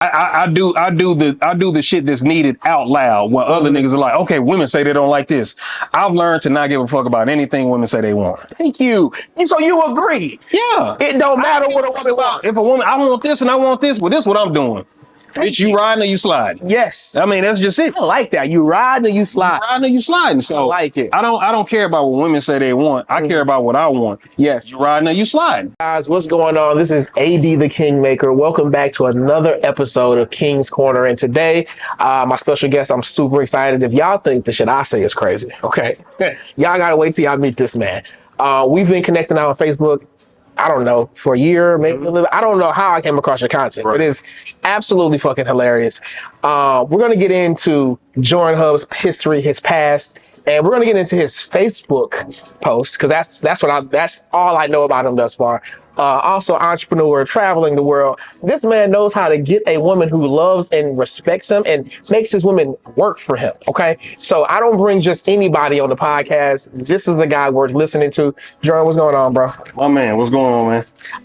I do the shit that's needed out loud when other niggas are like, okay, women say they don't like this. I've learned to not give a fuck about anything women say they want. Thank you. So you agree? Yeah. It don't matter what a woman wants. If a woman, I want this and I want this, well, this is what I'm doing. Bitch, you riding or you sliding? Yes. I mean, that's just it. I like that. You riding or you slide? You riding or you sliding. So I like it. I don't care about what women say they want. I care about what I want. Yes. You riding or you sliding. Guys, what's going on? This is AD the Kingmaker. Welcome back to another episode of King's Corner. And today, my special guest, I'm super excited. If y'all think the shit I say is crazy, okay? Y'all gotta wait till y'all meet this man. We've been connecting out on Facebook, I don't know, for a year, maybe a little. I don't know how I came across your content, but it's absolutely fucking hilarious. We're gonna get into Jordan Hub's history, his past, and we're gonna get into his Facebook post because that's all I know about him thus far. Also, entrepreneur, traveling the world. This man knows how to get a woman who loves and respects him and makes his women work for him. Okay, so I don't bring just anybody on the podcast. This is a guy worth listening to. Jordan, what's going on, bro? My man, what's going on, man?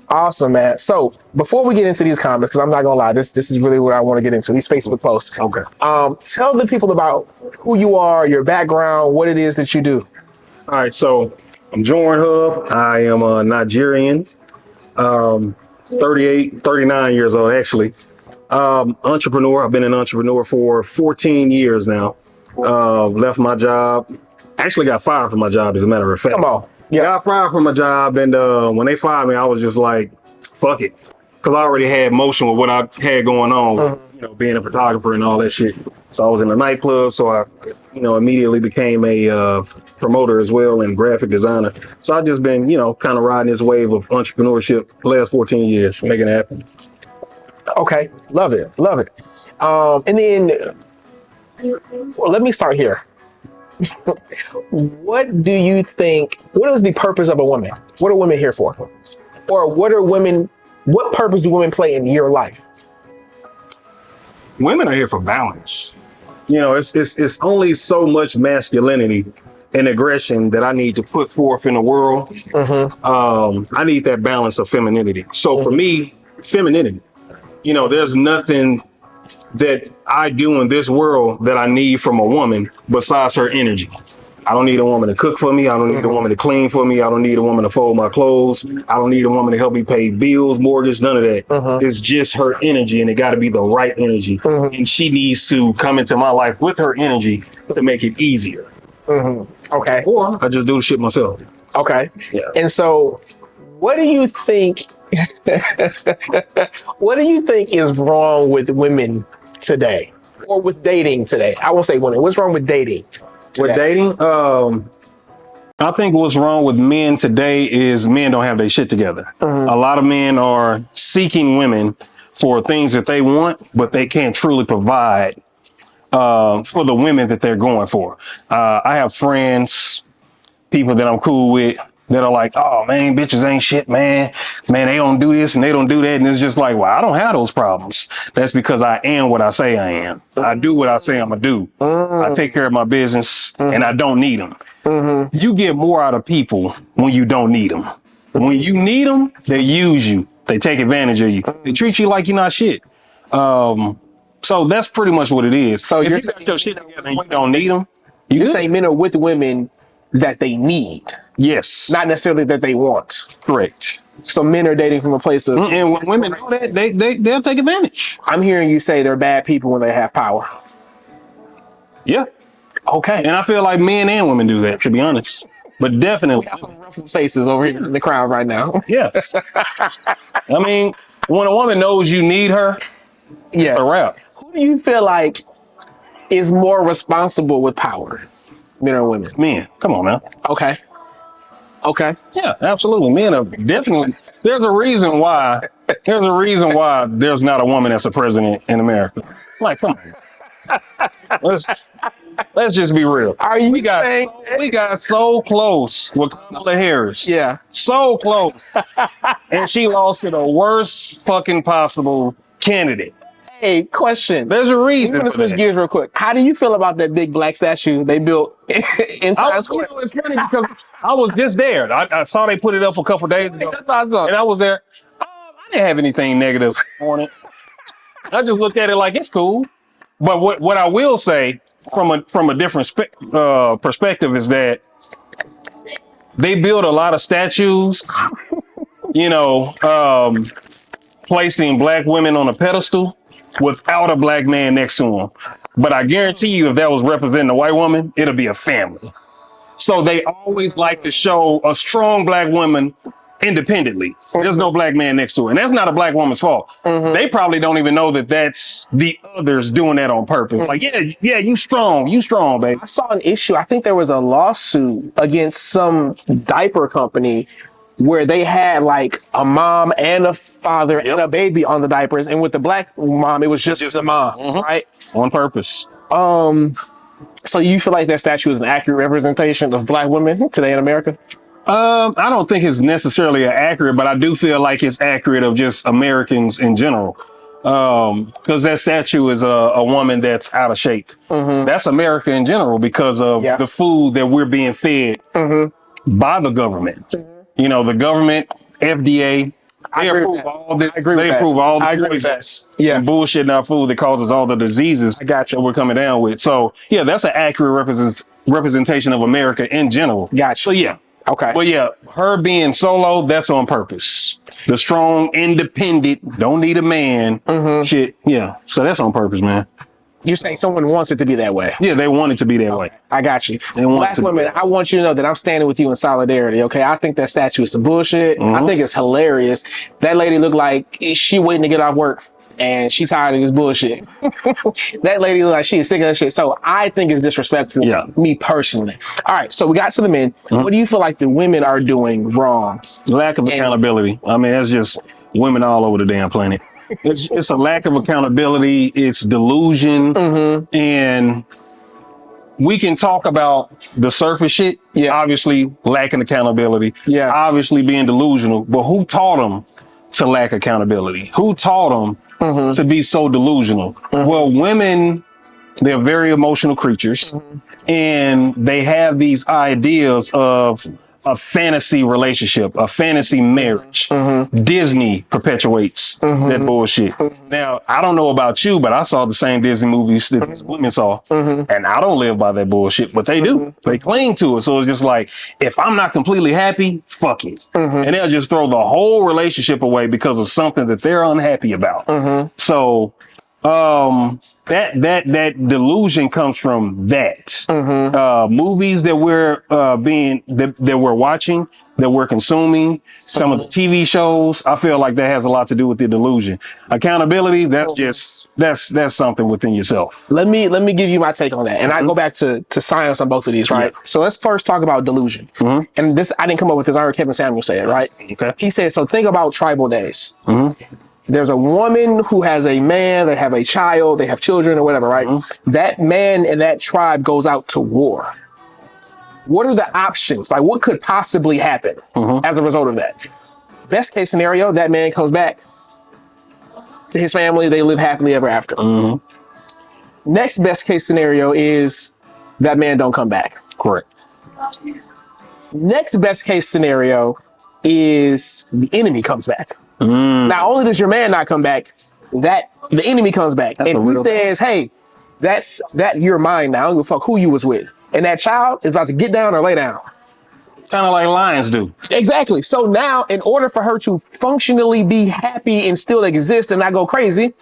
Awesome, man. So before we get into these comments, because I'm not gonna lie, this is really what I want to get into. These Facebook posts. Okay. Tell the people about who you are, your background, what it is that you do. All right, so I'm Jordan Hub. I am a Nigerian. 38, 39 years old, actually. Entrepreneur. I've been an entrepreneur for 14 years now. Left my job. Actually got fired from my job, as a matter of fact. Come on. Yeah. Got fired from my job. And when they fired me, I was just like, fuck it. Because I already had motion with what I had going on, you know, being a photographer and all that shit. So I was in a nightclub. So I, immediately became a promoter as well and graphic designer. So I've just been, kind of riding this wave of entrepreneurship the last 14 years, making it happen. Okay. Love it. Love it. And then, well, let me start here. What is the purpose of a woman? What are women here for? Or what purpose do women play in your life? Women are here for balance. It's only so much masculinity and aggression that I need to put forth in the world. I need that balance of femininity. So for me, femininity, there's nothing that I do in this world that I need from a woman besides her energy. I don't need a woman to cook for me. I don't need a woman to clean for me. I don't need a woman to fold my clothes. I don't need a woman to help me pay bills, mortgage, none of that. It's just her energy, and it got to be the right energy. And she needs to come into my life with her energy to make it easier. Okay. Or I just do the shit myself. Okay. Yeah. And so what do you think is wrong with women today or with dating today? I won't say women. What's wrong with dating today? With dating, I think what's wrong with men today is men don't have their shit together. A lot of men are seeking women for things that they want, but they can't truly provide for the women that they're going for. I have friends, people that I'm cool with, that are like, oh man, bitches ain't shit, man. Man, they don't do this and they don't do that. And it's just like, well, I don't have those problems. That's because I am what I say I am. I do what I say I'm gonna do. I take care of my business and I don't need them. You get more out of people when you don't need them. When you need them, they use you. They take advantage of you. They treat you like you're not shit. So that's pretty much what it is. So if you got your shit together and you don't need them, you're saying men are with women that they need. Yes. Not necessarily that they want. Correct. So men are dating from a place of... And when women know that, they'll take advantage. I'm hearing you say they're bad people when they have power. Yeah. Okay. And I feel like men and women do that, to be honest. But definitely. We got some ruffled faces over here in the crowd right now. Yeah. I mean, when a woman knows you need her, it's a wrap. Who do you feel like is more responsible with power? Men or women? Men. Come on, man. Okay. Yeah, absolutely. Men are definitely. There's a reason why there's not a woman that's a president in America. Like, come on. Let's just be real. We got so close with Kamala Harris. Yeah. So close. And she lost to the worst fucking possible candidate. Hey, question. There's a reason. I'm going to switch gears real quick. How do you feel about that big black statue they built in Times Square? It's funny because I was just there. I saw they put it up a couple days ago. I thought so. And I was there. I didn't have anything negative on it. I just look at it like it's cool. But what I will say from a different perspective is that they build a lot of statues, you know, placing black women on a pedestal without a black man next to them. But I guarantee you, if that was representing a white woman, it'll be a family. So they always like to show a strong black woman independently. There's no black man next to her. And that's not a black woman's fault. They probably don't even know that that's the others doing that on purpose. Like, yeah, you strong, baby. I saw an issue. I think there was a lawsuit against some diaper company where they had like a mom and a father and a baby on the diapers. And with the black mom, it was just the mom, right? On purpose. So you feel like that statue is an accurate representation of black women today in America? I don't think it's necessarily accurate, but I do feel like it's accurate of just Americans in general. Because that statue is a woman that's out of shape. That's America in general because of the food that we're being fed by the government. You know, the government, FDA, they approve all this. They approve all the poisons and bullshit in our food that causes all the diseases that we're coming down with. So yeah, that's an accurate representation of America in general. So yeah. Okay. But yeah, her being solo, that's on purpose. The strong, independent, don't need a man shit. Yeah. So that's on purpose, man. You're saying someone wants it to be that way? Yeah, they want it to be that way. I got you. They want Black women, I want you to know that I'm standing with you in solidarity, okay? I think that statue is some bullshit. I think it's hilarious. That lady looked like she waiting to get off work and she tired of this bullshit. That lady looked like she is sick of that shit. So I think it's disrespectful, me personally. All right, so we got to the men. What do you feel like the women are doing wrong? Lack of accountability. I mean, that's just women all over the damn planet. It's a lack of accountability. It's delusion. And we can talk about the surface shit. Obviously lacking accountability. Obviously being delusional. But who taught them to lack accountability? Who taught them to be so delusional? Well, women, they're very emotional creatures. And they have these ideas of a fantasy relationship, a fantasy marriage. Disney perpetuates that bullshit. Now, I don't know about you, but I saw the same Disney movies that these women saw, and I don't live by that bullshit, but they do. They cling to it. So it's just like, if I'm not completely happy, fuck it. And they'll just throw the whole relationship away because of something that they're unhappy about. So that delusion comes from that. Movies that we're that we're watching, that we're consuming, some of the TV shows, I feel like that has a lot to do with the delusion. Accountability, that's something within yourself. Let me give you my take on that. And I go back to science on both of these, right? So let's first talk about delusion. And this, I didn't come up with this, I heard Kevin Samuel say it, right? He said, so think about tribal days. There's a woman who has a man, they have a child, they have children or whatever, right? That man in that tribe goes out to war. What are the options? Like, what could possibly happen as a result of that? Best case scenario, that man comes back to his family, they live happily ever after. Next best case scenario is that man don't come back. Correct. Next best case scenario is the enemy comes back. Not only does your man not come back, that the enemy comes back. And he says, hey, that you're mine now. I don't give a fuck who you was with. And that child is about to get down or lay down. Kind of like lions do. Exactly. So now, in order for her to functionally be happy and still exist and not go crazy,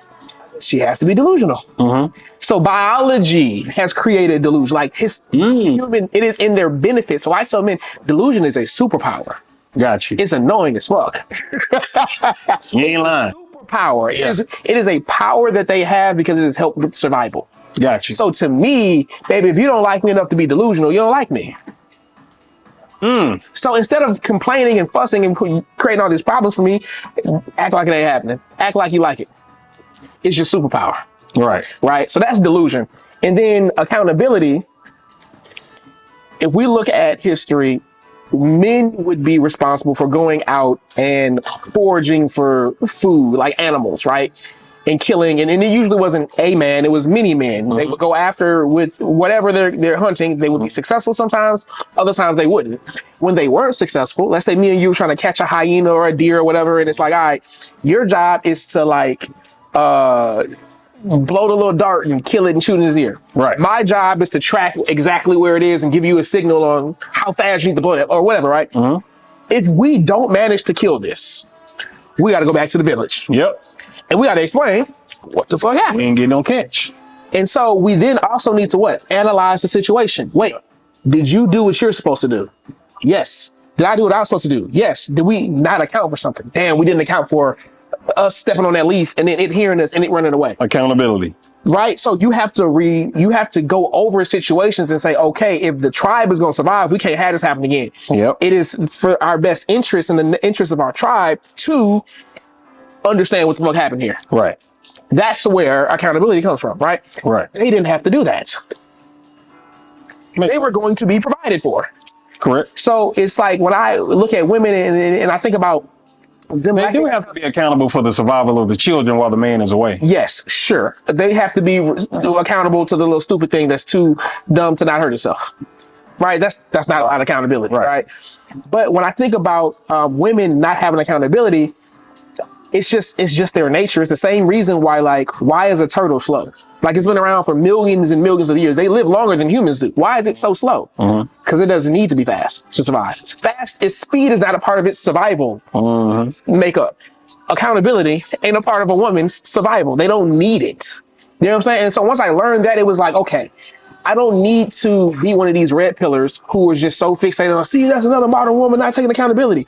she has to be delusional. So biology has created delusion. Like human, it is in their benefit. So I tell men, delusion is a superpower. Got you. It's annoying as fuck. You ain't lying. Superpower. It is a power that they have because it has helped with survival. Got you. So to me, baby, if you don't like me enough to be delusional, you don't like me. So instead of complaining and fussing and creating all these problems for me, act like it ain't happening. Act like you like it. It's your superpower. Right. So that's delusion. And then accountability. If we look at history, men would be responsible for going out and foraging for food, like animals, right? And killing, and it usually wasn't a man, it was many men. They would go after with whatever they're hunting. They would be successful sometimes, other times they wouldn't. When they weren't successful, let's say me and you were trying to catch a hyena or a deer or whatever, and it's like, all right, your job is to like blow the little dart and kill it and shoot in his ear. Right. My job is to track exactly where it is and give you a signal on how fast you need to blow it or whatever, right? Mm-hmm. If we don't manage to kill this, we got to go back to the village. Yep. And we got to explain what the fuck happened. We ain't get no catch. And so we then also need to what? Analyze the situation. Wait, did you do what you're supposed to do? Yes. Did I do what I was supposed to do? Yes. Did we not account for something? Damn, we didn't account for us stepping on that leaf and then it hearing us and it running away. Accountability. Right. So you have to go over situations and say, okay, if the tribe is going to survive, we can't have this happen again. Yep. It is for our best interest and the interest of our tribe to understand what the fuck happened here. Right. That's where accountability comes from, right? Right. They didn't have to do that. They were going to be provided for. Correct. So it's like when I look at women and I think about them, They do have to be accountable for the survival of the children while the man is away. Yes, sure. They have to be accountable to the little stupid thing that's too dumb to not hurt itself. Right? That's not a lot of accountability, right? But when I think about women not having accountability, it's just their nature. It's the same reason why is a turtle slow? Like it's been around for millions and millions of years. They live longer than humans do. Why is it so slow? Because it doesn't need to be fast to survive. Its speed is not a part of its survival makeup. Accountability ain't a part of a woman's survival. They don't need it. You know what I'm saying? And so once I learned that, it was like, okay, I don't need to be one of these red pillars who is just so fixated on, see, that's another modern woman not taking accountability.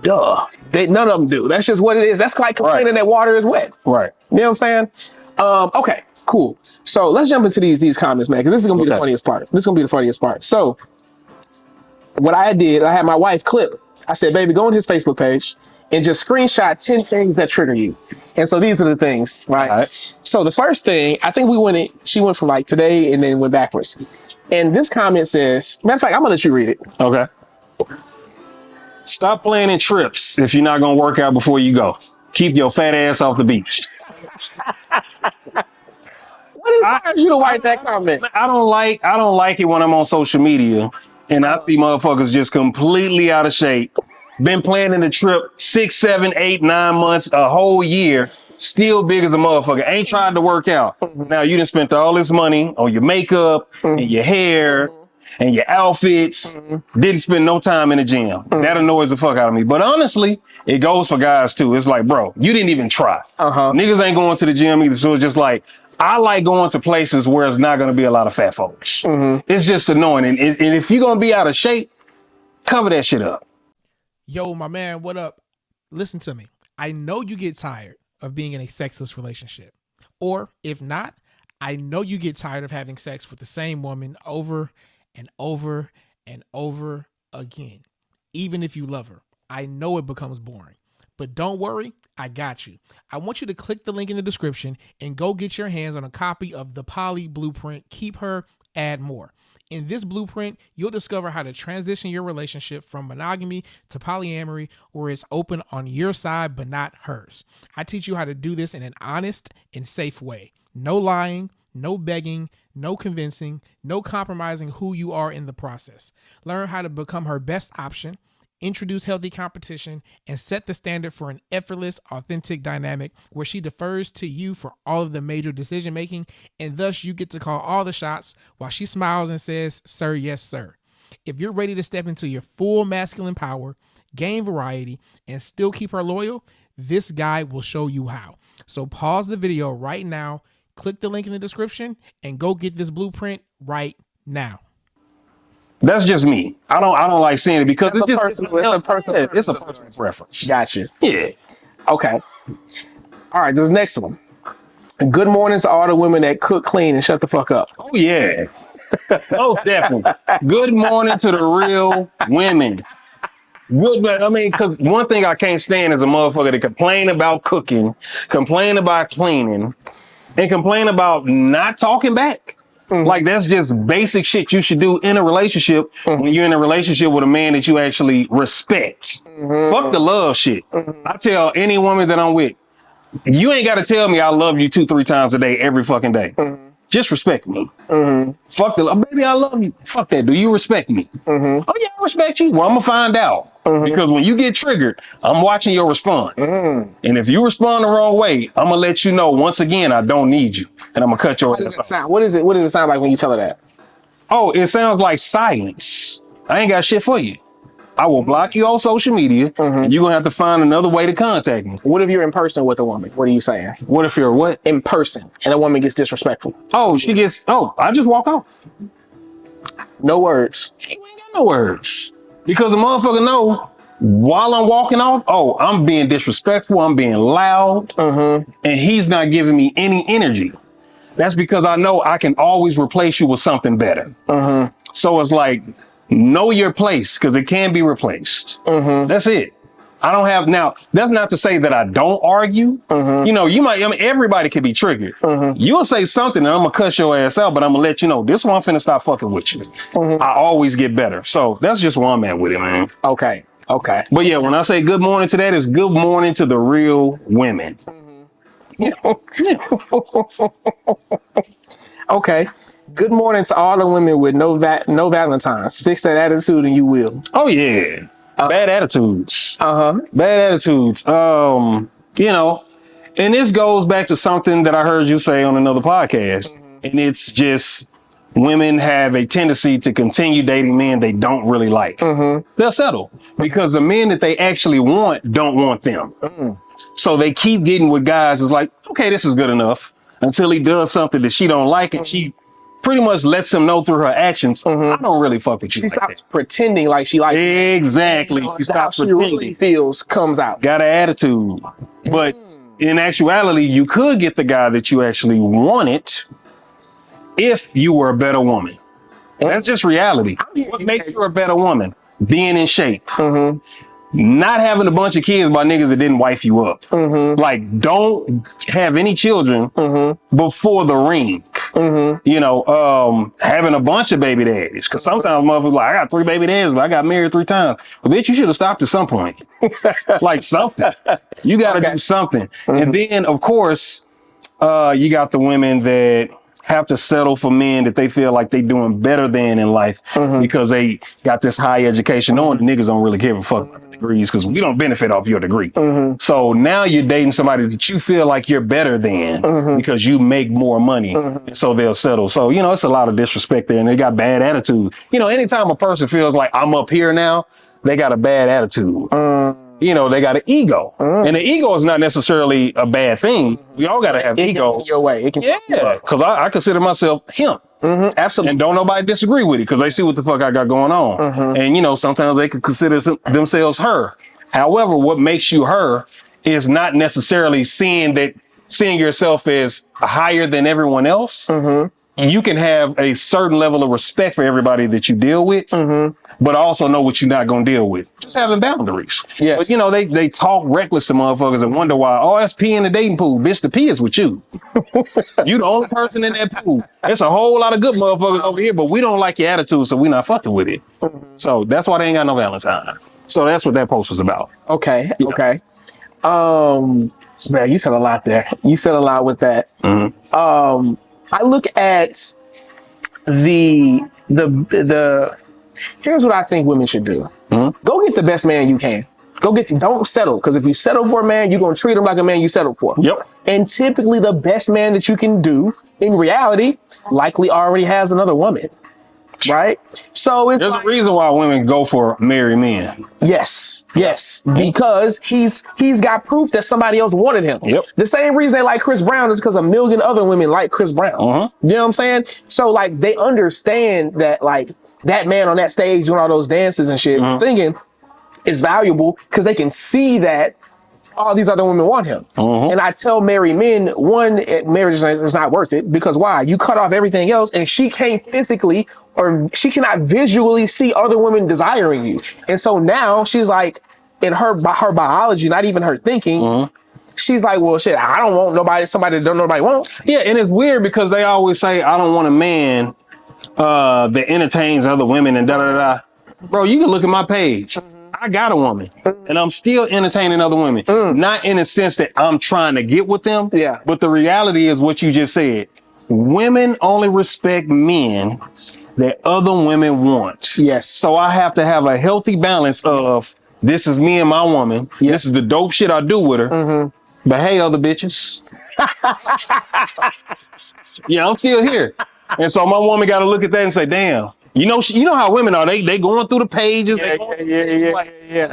Duh. None of them do. That's just what it is. That's like complaining that water is wet. Right. You know what I'm saying? Okay, cool. So let's jump into these comments, man, because this is going to be the funniest part. This is going to be the funniest part. So what I did, I had my wife clip. I said, baby, go on his Facebook page and just screenshot 10 things that trigger you. And so these are the things, right? All right. So the first thing, I think she went from like today and then went backwards. And this comment says, matter of fact, I'm gonna let you read it. Okay. Stop planning trips if you're not gonna work out before you go. Keep your fat ass off the beach. What inspires you to write that comment? I don't like it when I'm on social media and I see motherfuckers just completely out of shape. Been planning the trip 6, 7, 8, 9 months, a whole year, still big as a motherfucker. Ain't trying to work out. Now you done spent all this money on your makeup and your hair and your outfits. Didn't spend no time in the gym. That annoys the fuck out of me. But honestly, it goes for guys too. It's like, bro, you didn't even try. Niggas ain't going to the gym either. So it's just like, I like going to places where it's not going to be a lot of fat folks. It's just annoying. And if you're going to be out of shape, cover that shit up. Yo, my man, what up? Listen to me. I know you get tired of being in a sexless relationship. Or if not, I know you get tired of having sex with the same woman over and over and over again. Even if you love her, I know it becomes boring. But don't worry, I got you. I want you to click the link in the description and go get your hands on a copy of the Poly Blueprint. Keep her, add more. In this blueprint, you'll discover how to transition your relationship from monogamy to polyamory, where it's open on your side but not hers. I teach you how to do this in an honest and safe way. No lying, no begging, no convincing, no compromising who you are in the process. Learn how to become her best option, introduce healthy competition, and set the standard for an effortless, authentic dynamic where she defers to you for all of the major decision making, and thus you get to call all the shots while she smiles and says, "Sir, yes, sir." If you're ready to step into your full masculine power, gain variety, and still keep her loyal, this guide will show you how. So pause the video right now, click the link in the description, and go get this blueprint right now. That's just me. I don't like seeing it because it's a personal preference. Gotcha. Yeah. Okay. All right, this next one. Good morning to all the women that cook, clean, and shut the fuck up. Oh yeah. Most definitely. Good morning to the real women. Because one thing I can't stand is a motherfucker that complain about cooking, complain about cleaning, and complain about not talking back. Like that's just basic shit you should do in a relationship when you're in a relationship with a man that you actually respect. Fuck the love shit. I tell any woman that I'm with, you ain't got to tell me I love you 2-3 times a day every fucking day. Just respect me. Fuck the love. Baby, I love you. Fuck that. Do you respect me? Oh yeah, I respect you. Well, I'm gonna find out. Because when you get triggered, I'm watching your response. And if you respond the wrong way, I'm gonna let you know once again I don't need you, and I'm gonna cut your How does ass it off. sound? What does it sound like when you tell her that? Oh, it sounds like silence. I ain't got shit for you. I will block you on social media, and you're gonna have to find another way to contact me. What if you're in person with a woman? What are you saying? What if you're what? In person, and a woman gets disrespectful. Oh, I just walk off. No words. We ain't got no words. Because a motherfucker know while I'm walking off, oh, I'm being disrespectful, I'm being loud, and he's not giving me any energy. That's because I know I can always replace you with something better. So it's like, know your place, because it can be replaced. That's it. I don't have, now, that's not to say that I don't argue. You know, everybody can be triggered. You'll say something and I'm gonna cuss your ass out, but I'm gonna let you know, this one I'm finna stop fucking with you. I always get better. So that's just where I'm at with it, man. Okay. But yeah, when I say good morning to that, it's good morning to the real women. Okay. Good morning to all the women with no Valentines. Fix that attitude and you will. Oh yeah. Bad attitudes. Uh-huh. Bad attitudes. You know, and this goes back to something that I heard you say on another podcast. And it's just women have a tendency to continue dating men they don't really like. They'll settle because the men that they actually want don't want them. So they keep getting with guys. It's like, okay, this is good enough, until he does something that she don't like, and she pretty much lets him know through her actions, I don't really fuck with you. She like stops that. pretending like she likes you. Exactly. She How stops she pretending. really feels comes out. Got an attitude. But in actuality, you could get the guy that you actually wanted if you were a better woman. That's just reality. What makes you a better woman? Being in shape. Not having a bunch of kids by niggas that didn't wife you up. Like, don't have any children before the ring. You know, having a bunch of baby daddies. Because sometimes motherfuckers like, I got 3 baby daddies, but I got married 3 times. But bitch, you should have stopped at some point. Like something. You got to do something. And then, of course, you got the women that have to settle for men that they feel like they doing better than in life because they got this high education. Knowing the niggas don't really give a fuck about the degrees because we don't benefit off your degree. So now you're dating somebody that you feel like you're better than because you make more money. So they'll settle. So, you know, it's a lot of disrespect there and they got bad attitude. You know, anytime a person feels like I'm up here now, they got a bad attitude. You know, they got an ego. And the ego is not necessarily a bad thing. We all got to have egos. Your way. It can Because I consider myself him. Absolutely. And don't nobody disagree with it because they see what the fuck I got going on. And, you know, sometimes they could consider themselves her. However, what makes you her is not necessarily seeing yourself as higher than everyone else. You can have a certain level of respect for everybody that you deal with, but also know what you're not going to deal with. Just having boundaries. Yes. But, you know, they talk reckless to motherfuckers and wonder why, oh, that's pee in the dating pool. Bitch, the pee is with you. You the only person in that pool. There's a whole lot of good motherfuckers over here, but we don't like your attitude, so we're not fucking with it. So that's why they ain't got no Valentine. So that's what that post was about. Okay. Okay. Man, you said a lot there. You said a lot with that. I look at the here's what I think women should do. Go get the best man you can. Don't settle. Because if you settle for a man, you're going to treat him like a man you settled for. Yep. And typically the best man that you can do in reality likely already has another woman. Right? So it's There's a reason why women go for married men. Yes, because he's got proof that somebody else wanted him. Yep. The same reason they like Chris Brown is because a million other women like Chris Brown. You know what I'm saying? So like they understand that like that man on that stage doing all those dances and shit, singing is valuable because they can see that all these other women want him. And I tell married men, marriage is not worth it because why? You cut off everything else and she can't physically or she cannot visually see other women desiring you. And so now she's like, in her biology, not even her thinking, she's like, well, shit, I don't want somebody that don't nobody want. Yeah, and it's weird because they always say, I don't want a man that entertains other women and da-da-da-da. Bro, you can look at my page. I got a woman and I'm still entertaining other women. Not in a sense that I'm trying to get with them. Yeah. But the reality is what you just said. Women only respect men that other women want. Yes. So I have to have a healthy balance of this is me and my woman. Yeah. This is the dope shit I do with her. Mm-hmm. But hey, other bitches. Yeah, I'm still here. And so my woman got to look at that and say, damn. You know how women are. They going through the pages. Yeah.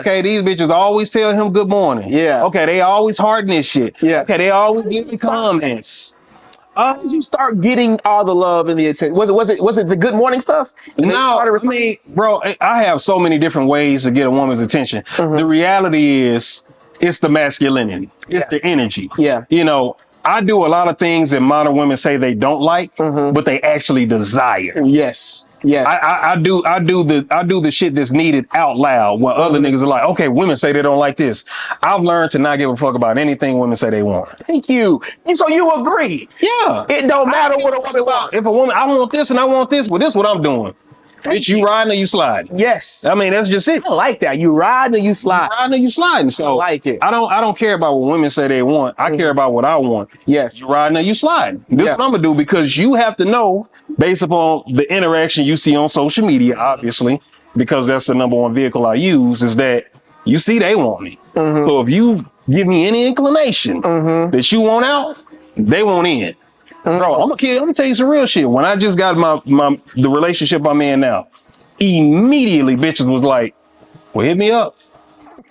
Okay, these bitches always tell him good morning. Yeah. Okay, they always harden this shit. Yeah. Okay, they always give me comments. How did you start getting all the love and the attention? Was it the good morning stuff? No, I mean, bro, I have so many different ways to get a woman's attention. Mm-hmm. The reality is, it's the masculinity. It's the energy. Yeah. You know, I do a lot of things that modern women say they don't like, but they actually desire. Yes. Yes. I do the shit that's needed out loud when other niggas are like, okay, women say they don't like this. I've learned to not give a fuck about anything women say they want. Thank you. And so you agree. Yeah. It don't matter what a woman wants. If a woman, I want this and I want this, well, this is what I'm doing. Bitch, you riding or you sliding? Yes. I mean, that's just it. I like that. You riding or you slide? You riding or you sliding. So I like it. I don't care about what women say they want. I care about what I want. Yes. You riding or you sliding. This is what I'm gonna do, because you have to know, based upon the interaction you see on social media, obviously, because that's the #1 vehicle I use, is that you see they want me. So if you give me any inclination that you want out, they want in. Bro, I'm gonna tell you some real shit. When I just got the relationship I'm in now, immediately bitches was like, well, hit me up.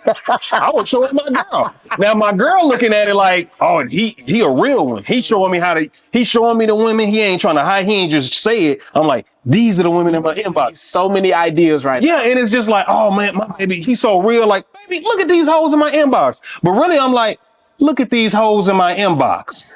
I was showing my girl. Now my girl looking at it like, oh, he a real one. He's showing me the women. He ain't trying to hide. He ain't just say it. I'm like, these are the women in my inbox. So many ideas right now. Yeah, and it's just like, oh man, my baby, he's so real. Like, baby, look at these hoes in my inbox. But really, I'm like, look at these hoes in my inbox.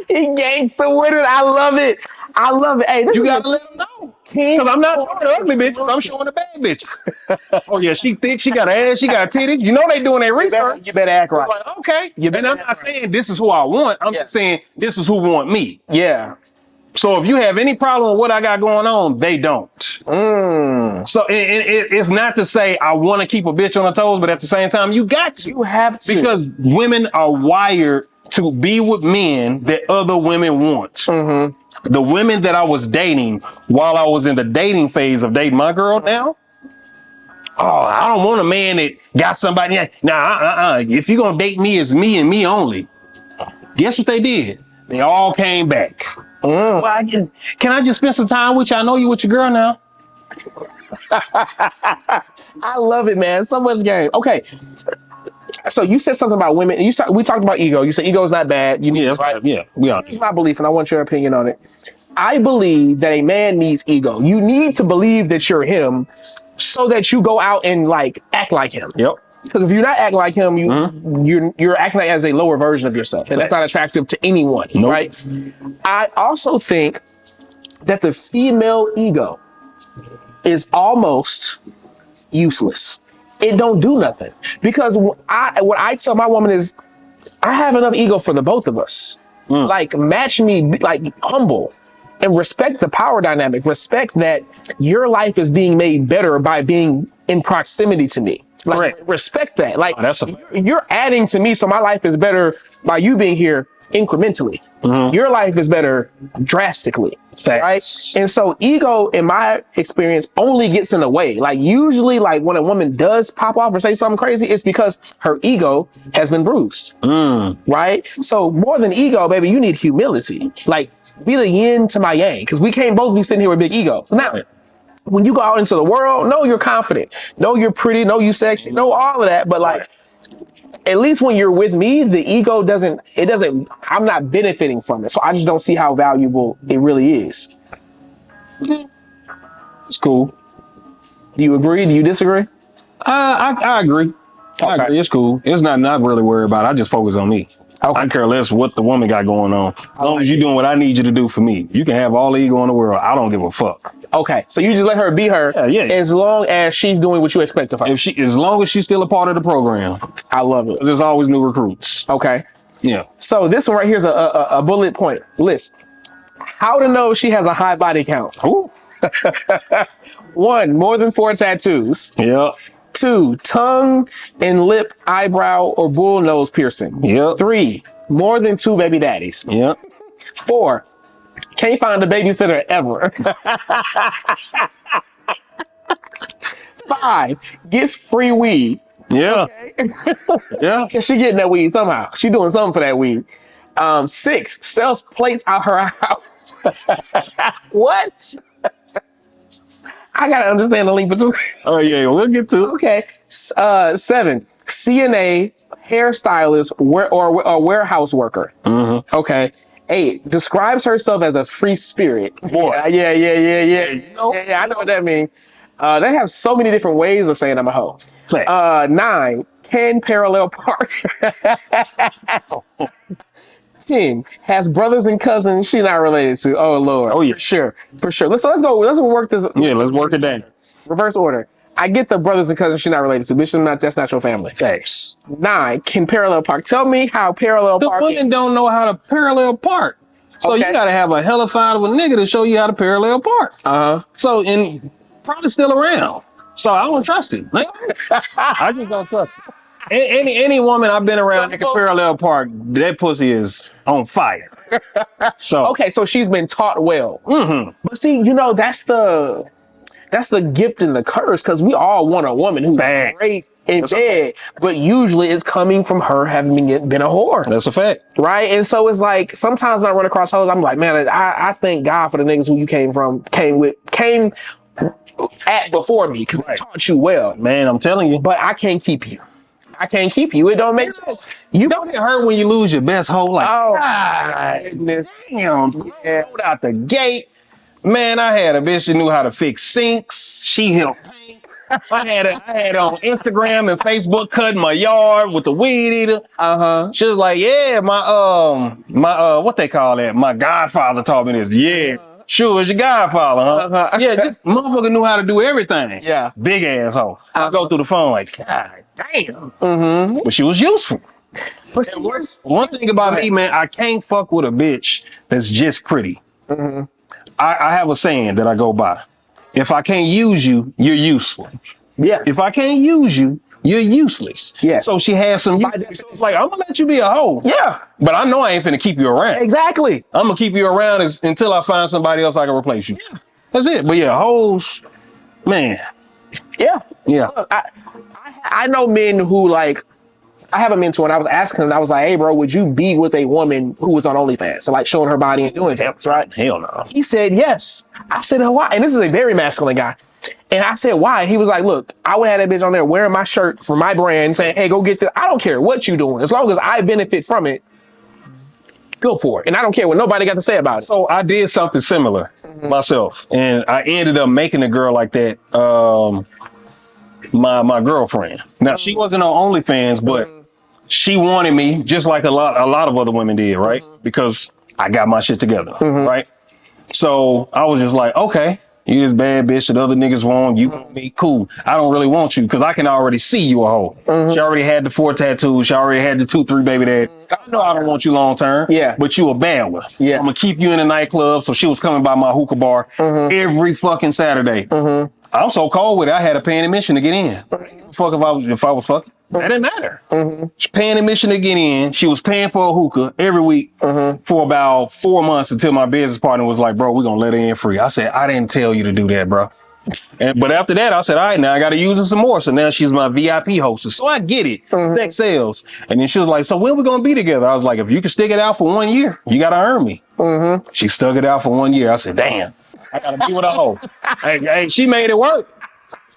He gangster with it. I love it. I love it. Hey, you gotta let them know. Because I'm not showing the ugly bitches, I'm showing the bad bitches. Oh yeah, she thick, she got ass, she got titties. You know they doing their research. You better act right. Like, okay. And I'm not saying this is who I want. I'm just saying this is who want me. Yeah. So if you have any problem with what I got going on, they don't. So it's not to say I want to keep a bitch on her toes, but at the same time, you got to. You have to. Because women are wired to be with men that other women want. The women that I was dating while I was in the dating phase of dating my girl now, oh, I don't want a man that got somebody. Nah, if you're going to date me, it's me and me only. Guess what they did? They all came back. Well, can I just spend some time with you? I know you with your girl now. I love it, man. So much game. Okay. So you said something about women. We talked about ego. You said ego is not bad. You need right? Yeah, we are. Here's my belief, and I want your opinion on it. I believe that a man needs ego. You need to believe that you're him so that you go out and like act like him. Yep. Because if you're not acting like him, you're acting like as a lower version of yourself, and that's not attractive to anyone, right? I also think that the female ego is almost useless. It don't do nothing, because what I tell my woman is, I have enough ego for the both of us. Like, match me, like, humble. And respect the power dynamic. Respect that your life is being made better by being in proximity to me. Like, respect that. Like, you're adding to me, so my life is better by you being here incrementally. Your life is better drastically. Right? And so ego, in my experience, only gets in the way. Like, usually, like, when a woman does pop off or say something crazy, it's because her ego has been bruised. Right? So more than ego, baby, you need humility. Like, be the yin to my yang, because we can't both be sitting here with big egos. Now, when you go out into the world, know you're confident, know you're pretty, know you sexy, know all of that. But like, at least when you're with me, the ego I'm not benefiting from it. So I just don't see how valuable it really is. It's cool. Do you agree? Do you disagree? I agree. I agree. It's cool. It's not really worried about it. I just focus on me. I care less what the woman got going on. As long as you're doing what I need you to do for me. You can have all the ego in the world. I don't give a fuck. Okay. So you just let her be her. Yeah. As long as she's doing what you expect of her. As long as she's still a part of the program. I love it. There's always new recruits. Okay. Yeah. So this one right here is a bullet point list. How to know she has a high body count. Ooh. 1, more than 4 tattoos. Yep. 2, tongue and lip, eyebrow, or bull nose piercing. Yep. 3, more than 2 baby daddies. Yep. 4, can't find a babysitter ever. 5 gets free weed. Yeah. Yeah. Cause she getting that weed somehow. She doing something for that weed. 6 sells plates out her house. What? I gotta understand the link between. Oh yeah, we'll get to it. Okay. 7 CNA, hairstylist, or warehouse worker. Okay. 8 describes herself as a free spirit. Boy. Yeah. You know? Yeah, I know what that means. They have so many different ways of saying I'm a hoe. Fact. 9 can parallel park. 10 has brothers and cousins she not related to. Oh Lord. Oh, yeah. For sure. Let's go. Let's work this. Yeah, let's work it down. Reverse order. I get the brothers and cousins she not related to. Bitch, that's not your family. Facts. 9 can parallel park. Tell me how parallel The parking. women don't know how to parallel park. So Okay. you gotta have a hella fine of a nigga to show you how to parallel park. So and probably still around. So I don't trust him. Like, I just don't trust him. Any woman I've been around that can parallel park, that pussy is on fire. So Okay, so she's been taught well. But see, that's the gift and the curse, because we all want a woman who's Facts. great in bed, but usually it's coming from her having been a whore. that's a fact. Right? And so it's like, sometimes when I run across hoes, I'm like, man, I thank God for the niggas who you came at before me, because I taught you well. Man, I'm telling you. But I can't keep you. It don't make sense. You don't get hurt when you lose your best hoe. Like, Oh, God, goodness. damn, Yeah. pulled out the gate. Man, I had a bitch that knew how to fix sinks. She helped paint. I had on Instagram and Facebook cutting my yard with the weed eater. She was like, yeah, my what they call that? My godfather taught me this. Yeah. Sure, it's your godfather, huh? Yeah, just motherfucker knew how to do everything. Yeah. Big asshole. I go through the phone like, God damn. But she was useful. But see, One thing about me, man, I can't fuck with a bitch that's just pretty. I have a saying that I go by. If I can't use you, you're useful. yeah. If I can't use you, you're useless. Yes. So she has some use. So it's like, I'm gonna let you be a hoe. Yeah. But I know I ain't finna keep you around. Exactly. I'm gonna keep you around until I find somebody else I can replace you. Yeah. That's it. But yeah, hoes, man. Yeah. Yeah. Look, I know men who, like, I have a mentor, and I was asking him, I was like, hey, bro, would you be with a woman who was on OnlyFans? So, like, showing her body and doing things, right? Hell no. He said, yes. I said, why? And this is a very masculine guy. And I said, why? He was like, look, I would have that bitch on there wearing my shirt for my brand saying, hey, go get this. I don't care what you doing. As long as I benefit from it, go for it. And I don't care what nobody got to say about it. So I did something similar myself. And I ended up making a girl like that, my girlfriend. Now, she wasn't on OnlyFans, but she wanted me just like a lot of other women did, right? Because I got my shit together, right? So I was just like, okay, you this bad bitch that other niggas want, you want me, cool. I don't really want you because I can already see you a hoe. She already had the 4 tattoos. She already had the 2-3 baby dad. I know I don't want you long term. Yeah. But you a bad one. Yeah. I'm gonna keep you in the nightclub. So she was coming by my hookah bar every fucking Saturday. I'm so cold with it. I had to pay an admission to get in. Fuck if I was fucking. That didn't matter. She's paying admission to get in. She was paying for a hookah every week for about 4 months until my business partner was like, bro, we're going to let her in free. I said, I didn't tell you to do that, bro. But after that, I said, all right, now I got to use her some more. So now she's my VIP hostess. So I get it. Sex sales. And then she was like, so when we going to be together? I was like, if you can stick it out for 1 year, you got to earn me. She stuck it out for 1 year. I said, damn, I got to be with a hoe. Hey, she made it work.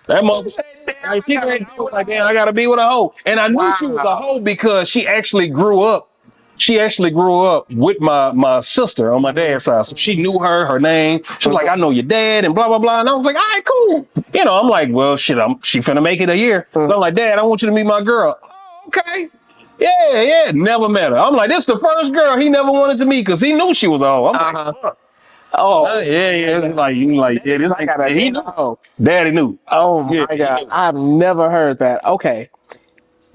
That motherfucker, she can't do it like, damn, I gotta be with a hoe. And I knew she was a hoe because she actually grew up. She actually grew up with my sister on my dad's side. So she knew her name. She was like, I know your dad and blah, blah, blah. And I was like, all right, cool. I'm like, well, shit, she finna make it a year. So I'm like, Dad, I want you to meet my girl. Oh, okay. Yeah. Never met her. I'm like, this is the first girl he never wanted to meet because he knew she was a hoe. I'm like, huh. Oh, yeah. Like, yeah, this ain't, he knew. Daddy knew. Oh my God. I've never heard that. Okay.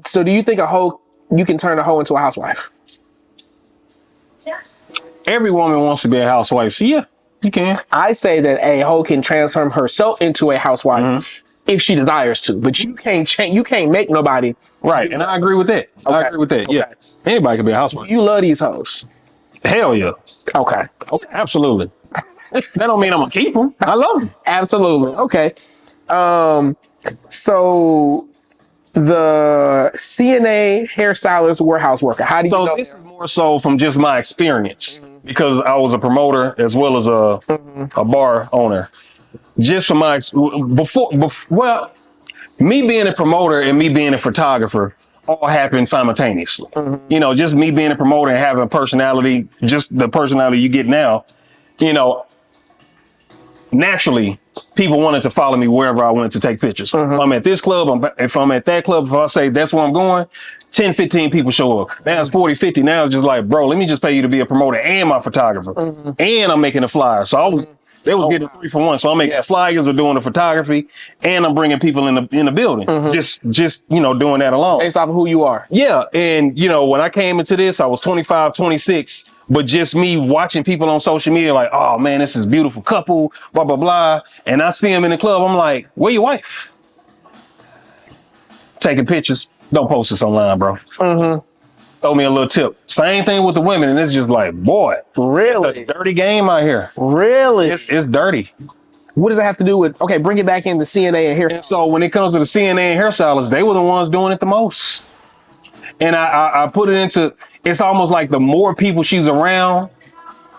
So do you think you can turn a hoe into a housewife? Every woman wants to be a housewife. So yeah, you can. I say that a hoe can transform herself into a housewife if she desires to, but you can't change. You can't make nobody. Right. And I agree with that. I agree with that. Yeah. Anybody can be a housewife. You love these hoes. Hell yeah. Okay. Absolutely. That don't mean I'm gonna keep them. I love them. Absolutely. Okay. So the CNA hairstylist, warehouse worker. How do you know? This is more so from just my experience because I was a promoter as well as a bar owner. Just from my before, well, me being a promoter and me being a photographer all happened simultaneously. You know, just me being a promoter and having a personality, just the personality you get now, you know, naturally people wanted to follow me wherever I went to take pictures. If I'm at this club, if I'm at that club, if I say that's where I'm going, 10, 15 people show up. Now it's 40, 50. Now it's just like, bro, let me just pay you to be a promoter and my photographer. And I'm making a flyer. So they was getting 3 for 1. So I'm making flyers or doing the photography and I'm bringing people in the building. Just, you know, doing that alone. Based off of who you are. Yeah. And, you know, when I came into this, I was 25, 26. But just me watching people on social media like, oh, man, this is a beautiful couple, blah, blah, blah. And I see them in the club. I'm like, where your wife? Taking pictures. Don't post this online, bro. Throw me a little tip. Same thing with the women. And it's just like, boy, Really? it's a dirty game out here. Really? It's dirty. What does it have to do with, okay, bring it back into CNA and hair. And so when it comes to the CNA and hairstylists, they were the ones doing it the most. And I put it into, it's almost like the more people she's around,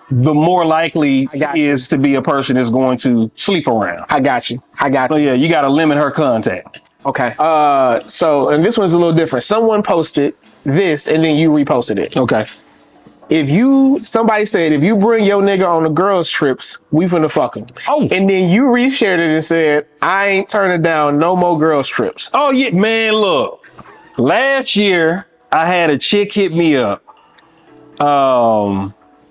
the more likely she is to be a person that's going to sleep around. I got you. So yeah, you got to limit her contact. Okay. So, and this one's a little different. Someone posted this and then you reposted it. Okay. Somebody said, if you bring your nigga on the girls' trips, we finna fuck him. Oh. And then you reshared it and said, I ain't turning down no more girls' trips. Oh yeah, man, look. Last year, I had a chick hit me up.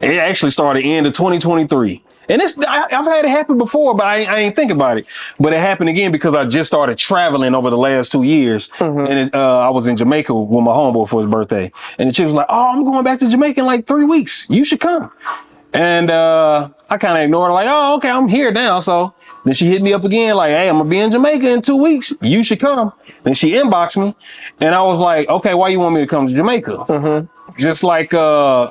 It actually started end of 2023. And I've had it happen before, but I ain't think about it. But it happened again because I just started traveling over the last 2 years. And I was in Jamaica with my homeboy for his birthday. And the chick was like, oh, I'm going back to Jamaica in like 3 weeks. You should come. And I kind of ignored her like, oh, okay, I'm here now. So then she hit me up again like, hey, I'm going to be in Jamaica in 2 weeks. You should come. Then she inboxed me. And I was like, okay, why you want me to come to Jamaica? Just like,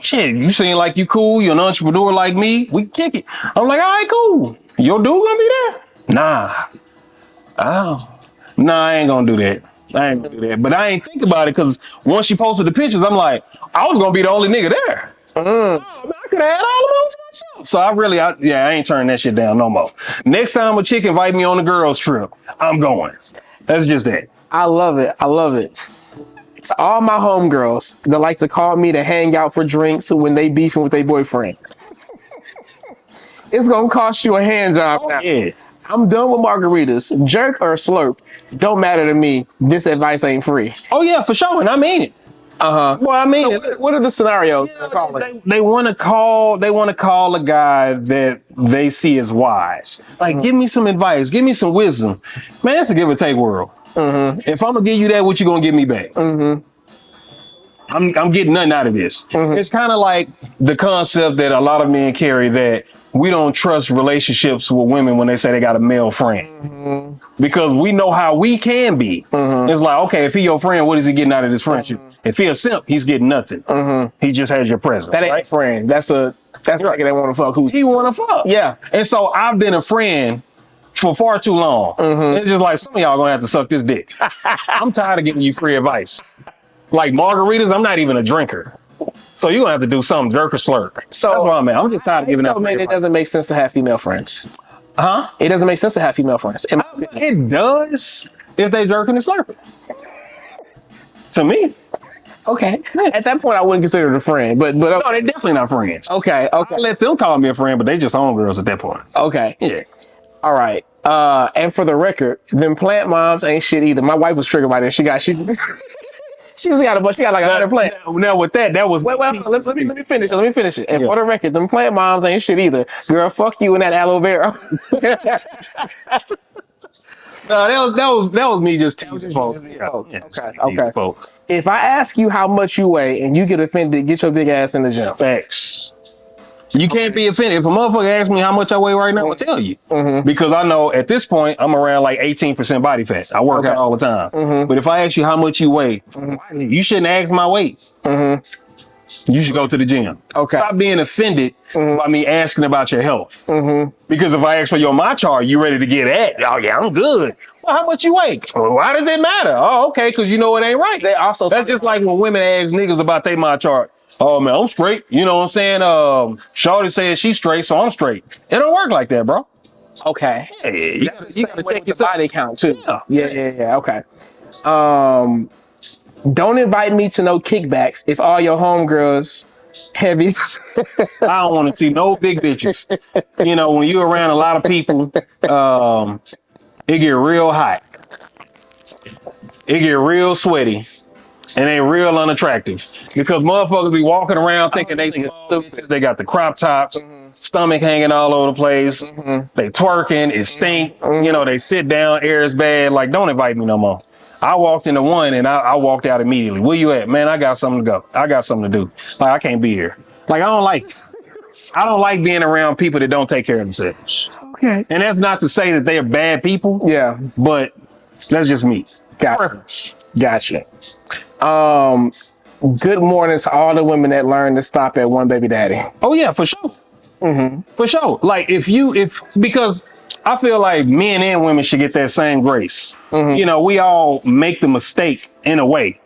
shit, you seem like you cool. You're an entrepreneur like me. We can kick it. I'm like, all right, cool. Your dude gonna be there? Nah. Nah, I ain't gonna do that. But I ain't think about it because once she posted the pictures, I'm like, I was gonna be the only nigga there. Oh, man, I could have had all of those myself. So I ain't turning that shit down no more. Next time a chick invite me on a girls trip, I'm going. That's just that. I love it. I love it. To all my homegirls that like to call me to hang out for drinks when they beefing with their boyfriend. It's gonna cost you a hand job now. Yeah. I'm done with margaritas. Jerk or slurp, don't matter to me. This advice ain't free. Oh yeah, for sure. And I mean it. Well, I mean, So what are the scenarios? they want to call a guy that they see as wise. Like, give me some advice, give me some wisdom. Man, it's a give or take world. If I'm gonna give you that, what you gonna give me back? I'm getting nothing out of this. It's kind of like the concept that a lot of men carry that we don't trust relationships with women when they say they got a male friend. Because we know how we can be. It's like, okay, if he your friend, what is he getting out of this friendship? If he a simp, he's getting nothing. He just has your presence. That ain't a friend. That's a nigga that want to fuck. He want to fuck. Yeah. And so I've been a friend for far too long. It's just like, some of y'all gonna have to suck this dick. I'm tired of giving you free advice. Like margaritas, I'm not even a drinker. So you're gonna have to do something, jerk or slurp. So that's where I'm at. I'm just tired of giving out free advice. It doesn't make sense to have female friends. Huh? It doesn't make sense to have female friends. It does if they jerking and slurping. To me. Okay. At that point, I wouldn't consider it a friend, but No, they're definitely not friends. okay. I let them call me a friend, but they just homegirls at that point. Okay. Yeah. All right. And for the record, them plant moms ain't shit either. My wife was triggered by that. She got like 100 plants. Now with that was Wait, let me finish it. Let me finish it. And for the record, them plant moms ain't shit either. Girl, fuck you and that aloe vera. No, that was me just teasing folks. Okay. If I ask you how much you weigh and you get offended, get your big ass in the gym. Facts. You can't be offended. If a motherfucker asks me how much I weigh right now, I'll tell you. Because I know at this point, I'm around like 18% body fat. I work out all the time. But if I ask you how much you weigh, you shouldn't ask my weight. You should go to the gym. Okay. Stop being offended by me asking about your health. Because if I ask for your my chart, you ready to get at? Oh yeah, I'm good. Well, how much you weigh? Well, why does it matter? Oh, okay, because you know it ain't right. That's just like when women ask niggas about their my chart. Oh man, I'm straight. You know what I'm saying? Shawty says she's straight, so I'm straight. It don't work like that, bro. Okay. Hey, you gotta check your body count too. Yeah. Yeah. Okay. Don't invite me to no kickbacks if all your homegirls heavy. I don't want to see no big bitches. You know, when you're around a lot of people, it get real hot. It get real sweaty. And they real unattractive. Because motherfuckers be walking around thinking they stupid. They got the crop tops, stomach hanging all over the place. They twerking, it stink. You know, they sit down, air is bad. Like, don't invite me no more. I walked into one and I walked out immediately. Where you at? Man, I got something to go. I got something to do. Like, I can't be here. Like, I don't like being around people that don't take care of themselves. Okay. And that's not to say that they are bad people. Yeah. But that's just me. Gotcha. Good morning to all the women that learn to stop at one baby daddy. Oh yeah, for sure. For sure. Like because I feel like men and women should get that same grace. You know, we all make the mistake in a way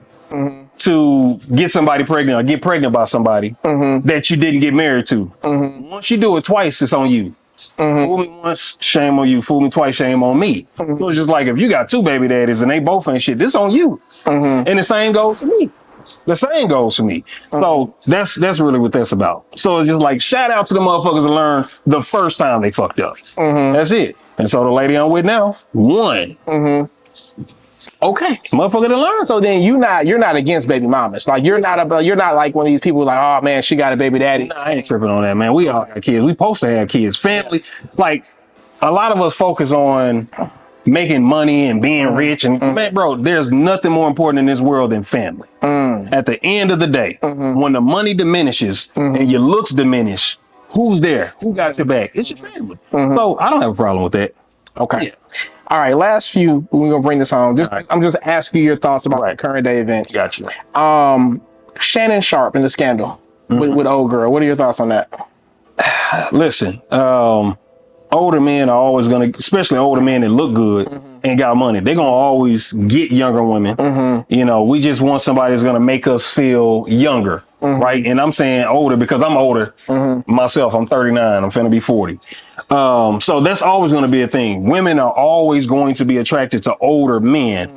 to get somebody pregnant or get pregnant by somebody that you didn't get married to. Once you do it twice, it's on you. Fool me once, shame on you. Fool me twice, shame on me. So it's just like if you got two baby daddies and they both ain't shit, this on you. And the same goes for me. The same goes for me. So that's really what that's about. So it's just like shout out to the motherfuckers that learned the first time they fucked up. That's it. And so the lady I'm with now won. Okay, motherfucker to learn. So then you're not against baby mamas. Like you're not like one of these people like, oh man, she got a baby daddy. Nah, I ain't tripping on that, man. We all got kids. We supposed to have kids. Family. Like a lot of us focus on making money and being rich and man, bro, there's nothing more important in this world than family. At the end of the day, when the money diminishes and your looks diminish, who's there? Who got your back? It's your family. So I don't have a problem with that. Okay. Yeah. All right, last few, we're gonna bring this home. I'm just asking your thoughts about the current day events. Got you. Shannon Sharp and the scandal with old girl. What are your thoughts on that? Listen, older men are always gonna, especially older men that look good and got money, they're gonna always get younger women. You know, we just want somebody that's gonna make us feel younger, right? And I'm saying older because I'm older myself. I'm 39. I'm finna be 40. So that's always gonna be a thing. Women are always going to be attracted to older men.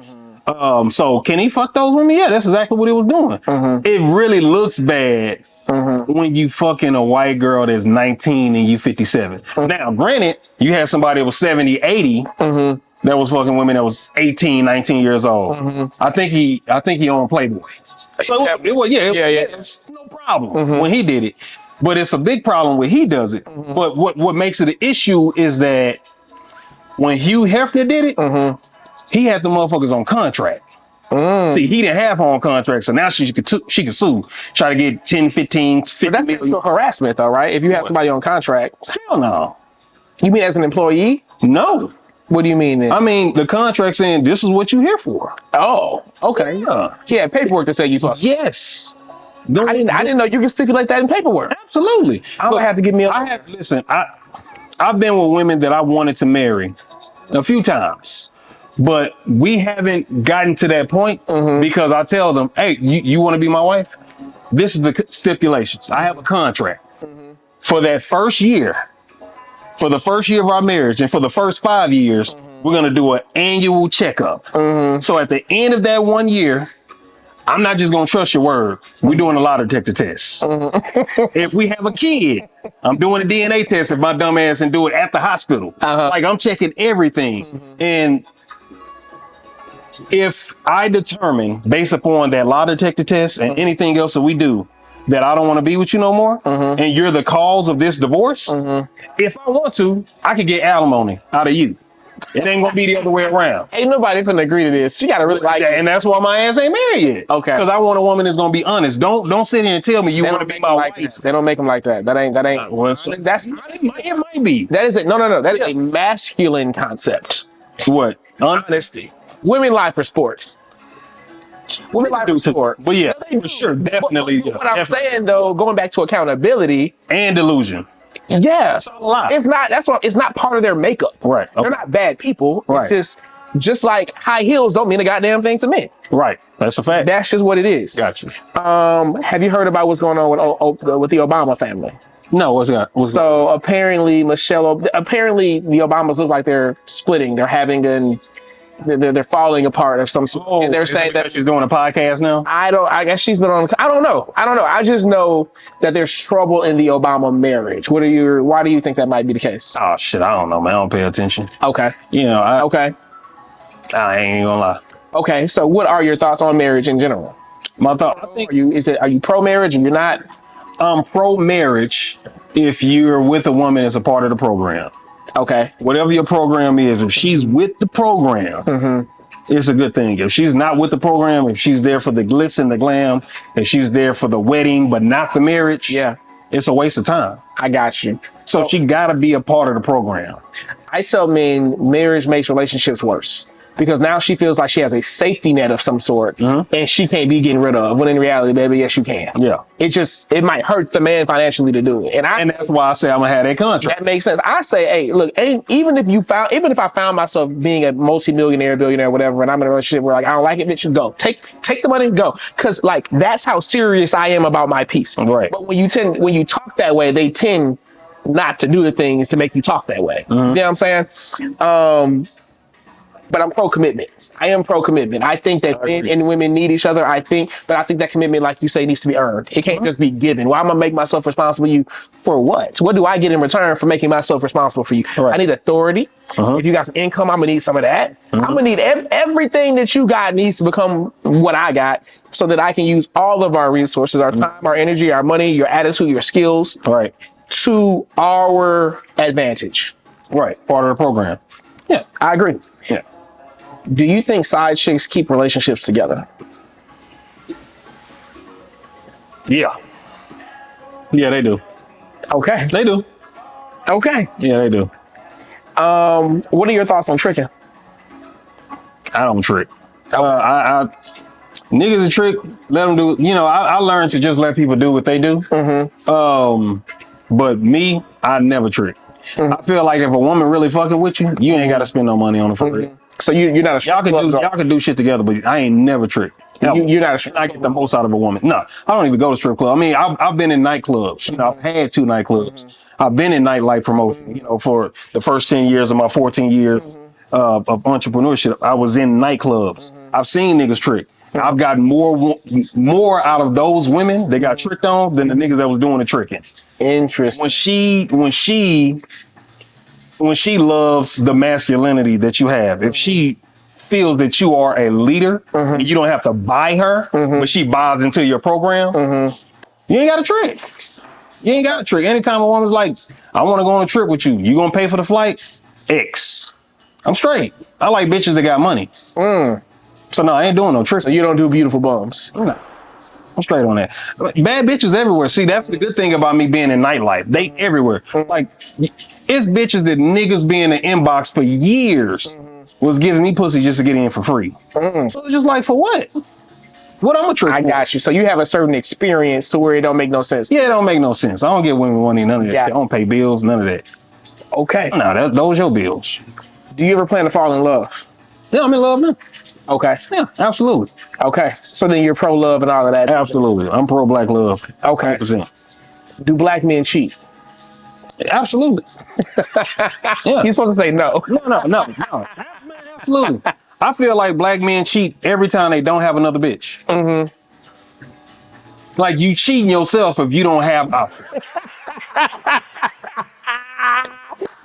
So can he fuck those women? Yeah, that's exactly what he was doing. It really looks bad when you fucking a white girl that's 19 and you 57. Now, granted, you had somebody that was 70, 80 that was fucking women that was 18, 19 years old. I think he owned Playboy. So it was no problem when he did it. But it's a big problem when he does it. But what makes it an issue is that when Hugh Hefner did it, he had the motherfuckers on contract. See, he didn't have her on contract, so now she could sue, try to get 10, 15, 50 But that's sexual harassment though, right? If you have somebody on contract. Hell no. You mean as an employee? No. What do you mean then? I mean, the contract saying this is what you're here for. Oh, okay. Yeah. He had paperwork to say you fucked. Yes. I didn't know you could stipulate that in paperwork. Absolutely. I'm gonna have to give me listen, I've been with women that I wanted to marry a few times. But we haven't gotten to that point because I tell them, hey, you want to be my wife? This is the stipulations. I have a contract for that first year, for the first year of our marriage, and for the first 5 years, we're going to do an annual checkup. So at the end of that 1 year, I'm not just going to trust your word. We're doing a lie detector test. If we have a kid, I'm doing a DNA test if my dumb ass and do it at the hospital. Like I'm checking everything. And if I determine, based upon that lie detector test and anything else that we do, that I don't want to be with you no more, and you're the cause of this divorce, if I want to, I could get alimony out of you. It ain't gonna be the other way around. Ain't nobody finna agree to this. She gotta really like that, and that's why my ass ain't married yet. Okay. Because I want a woman that's gonna be honest. Don't sit here and tell me you want to be my wife. They don't make them like that. That ain't. It might be. That is it. No. That is a masculine concept. What? Honesty. Women lie for sports. Women life is short. But yeah, They for do. sure, definitely. But what I'm saying though, going back to accountability and delusion. Yes, a lot. it's not. That's what. It's not part of their makeup. Right. Okay. They're not bad people. Right. It's just like high heels don't mean a goddamn thing to men. Right. That's a fact. That's just what it is. Gotcha. Have you heard about what's going on with the Obama family? No, So apparently apparently the Obamas look like they're splitting. They're having they're falling apart of some sort. Oh, and they're saying that she's doing a podcast now. I guess she's been on. I don't know. I just know that there's trouble in the Obama marriage. Why do you think that might be the case? Oh shit, I don't know, man. I don't pay attention. Okay. You know, I ain't even gonna lie. Okay. So what are your thoughts on marriage in general? My thought. I think Are you pro marriage and you're not? I'm pro marriage if you're with a woman as a part of the program. Okay. Whatever your program is, if she's with the program, it's a good thing. If she's not with the program, if she's there for the glitz and the glam, if she's there for the wedding but not the marriage, Yeah. it's a waste of time. I got you. So she gotta be a part of the program. I tell men marriage makes relationships worse because now she feels like she has a safety net of some sort and she can't be getting rid of. When in reality, baby, yes, you can. Yeah. It might hurt the man financially to do it. And that's why I say I'm gonna have that contract. That makes sense. I say, hey, look, even if I found myself being a multi-millionaire, billionaire, whatever, and I'm in a relationship where like I don't like it, bitch, you go. Take the money and go. Cause like that's how serious I am about my peace. Right. But when you talk that way, they tend not to do the things to make you talk that way. You know what I'm saying? But I'm pro commitment. I am pro commitment. I think that men and women need each other. But I think that commitment, like you say, needs to be earned. It can't just be given. Why am I gonna make myself responsible for you for what? What do I get in return for making myself responsible for you? Right. I need authority. If you got some income, I'm gonna need some of that. I'm gonna need everything that you got needs to become what I got, so that I can use all of our resources, our time, our energy, our money, your attitude, your skills, Right. to our advantage. Right. Part of the program. Yeah, I agree. Yeah. Do you think side chicks keep relationships together? Yeah. Yeah, they do. Okay. They do. Okay. Yeah, they do. What are your thoughts on tricking? I don't trick. I niggas a trick. Let them do. You know, I learned to just let people do what they do. But me, I never trick. I feel like if a woman really fucking with you, you ain't got to spend no money on her for real. So you're not a Y'all can do shit together, but I ain't never tricked. You're not a strip I get the most out of a woman. No, I don't even go to strip club. I mean, I've been in nightclubs. You know, I've had 2 nightclubs. I've been in nightlife promotion. You know, for the first 10 years of my 14 years of entrepreneurship, I was in nightclubs. I've seen niggas trick. I've gotten more out of those women that got tricked on than the niggas that was doing the tricking. Interesting. When she loves the masculinity that you have, if she feels that you are a leader and you don't have to buy her, but she buys into your program, you ain't got to trick. You ain't got to trick. Anytime a woman's like, I want to go on a trip with you, you gonna pay for the flight? X. I'm straight. I like bitches that got money. So no, I ain't doing no trick. So you don't do beautiful bums? No. I'm straight on that. Bad bitches everywhere. See, that's the good thing about me being in nightlife. They everywhere. Like, it's bitches that niggas be in the inbox for years was giving me pussy just to get in for free. So it's just like, for what? What I'm a trick I for? got you. So you have a certain experience to where it don't make no sense. Yeah, it don't make no sense. I don't give women money, none of that. Yeah. I don't pay bills, none of that. Okay. No, those your bills. Do you ever plan to fall in love? Yeah, I'm in love now. Okay. Yeah, absolutely. Okay. So then you're pro love and all of that. Absolutely. I'm pro black love. Okay. 100%. Do black men cheat? Absolutely. Yeah. You're supposed to say no. No. Absolutely. I feel like black men cheat every time they don't have another bitch. Like, you cheating yourself if you don't have options.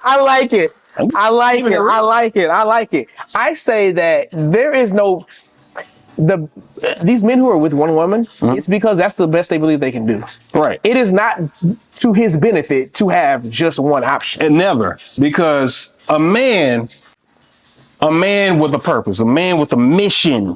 I like it. I like it. I like it. I like it. I say that there is no these men who are with one woman, it's because that's the best they believe they can do. Right. It is not to his benefit to have just one option. And never, because a man with a purpose, a man with a mission,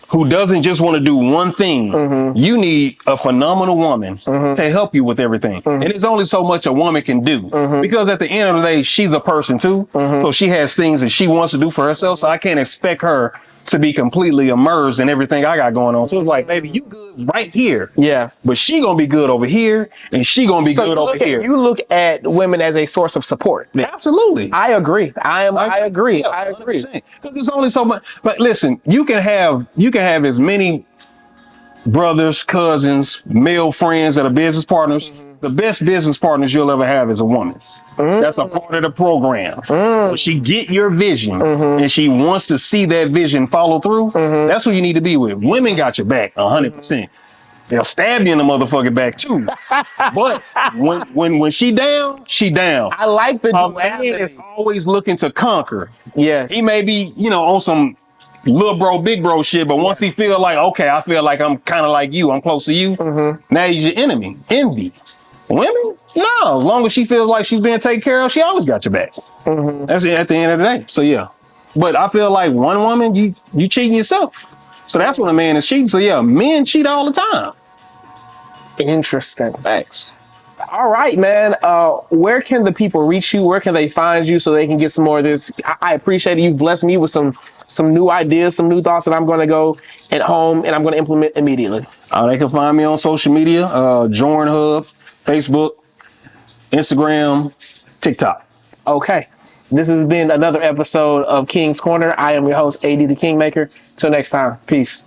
who doesn't just want to do one thing, you need a phenomenal woman to help you with everything. And it's only so much a woman can do, because at the end of the day, she's a person too. So she has things that she wants to do for herself. So I can't expect her to be completely immersed in everything I got going on. So it's like, baby, you good right here. Yeah. But she gonna be good over here, and she gonna be good over here. You look at women as a source of support. Absolutely. I agree. I agree. Yeah, I agree. Because there's only so much. But listen, you can have as many brothers, cousins, male friends that are business partners. The best business partners you'll ever have is a woman. That's a part of the program. When she get your vision and she wants to see that vision follow through, that's who you need to be with. Women got your back 100%. They'll stab you in the motherfucking back too. But when she down, she down. I like the man is always looking to conquer. Yeah. He may be, on some little bro, big bro shit, but once he feel like, okay, I feel like I'm kind of like you, I'm close to you, now he's your enemy. Envy. Women? No, as long as she feels like she's being taken care of, she always got your back. That's it at the end of the day. So yeah. But I feel like one woman, you cheating yourself. So that's when a man is cheating. So yeah, men cheat all the time. Interesting. Thanks. All right, man. Where can the people reach you? Where can they find you so they can get some more of this? I appreciate it. You've blessed me with some new ideas, some new thoughts that I'm going to go at home and I'm going to implement immediately. They can find me on social media, Jordan Hub, Facebook, Instagram, TikTok. Okay. This has been another episode of King's Corner. I am your host, AD the Kingmaker. Till next time. Peace.